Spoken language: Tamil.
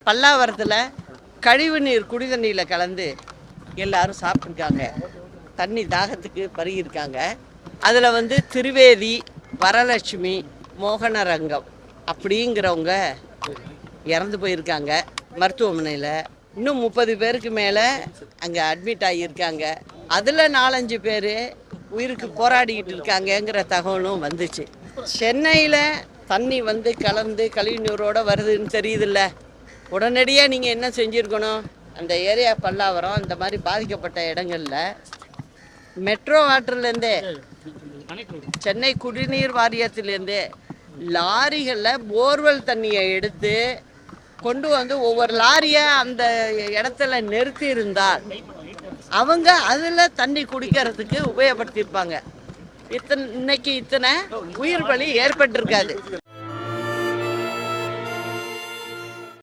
பல்லாவரத்தில் கழிவு நீர் குடிதண்ணியில் கலந்து எல்லாரும் சாப்பிட்ருக்காங்க. தண்ணி தாகத்துக்கு பருகியிருக்காங்க. அதில் திருவேதி, வரலட்சுமி, மோகனரங்கம் அப்படிங்கிறவங்க இறந்து போயிருக்காங்க மருத்துவமனையில். இன்னும் 30 பேருக்கு மேலே அங்கே அட்மிட் ஆகியிருக்காங்க. அதில் 4-5 பேர் உயிருக்கு போராடிக்கிட்டு இருக்காங்கங்கிற தகவலும் வந்துச்சு. சென்னையில் தண்ணி கலந்து கழிவு நீரோடு வருதுன்னு தெரியுதில்ல. உடனடியாக நீங்கள் என்ன செஞ்சுருக்கணும், அந்த ஏரியா பல்லாவரம் இந்த மாதிரி பாதிக்கப்பட்ட இடங்களில் மெட்ரோ வாட்டர்லேருந்தே, சென்னை குடிநீர் வாரியத்திலேருந்தே லாரிகளில் போர்வெல் தண்ணியை எடுத்து கொண்டு ஒவ்வொரு லாரியை அந்த இடத்துல நிறுத்தி இருந்தால் அவங்க அதில் தண்ணி குடிக்கிறதுக்கு உபயோகப்படுத்தியிருப்பாங்க. இன்னைக்கு இத்தனை உயிர் பலி ஏற்பட்டிருக்காது.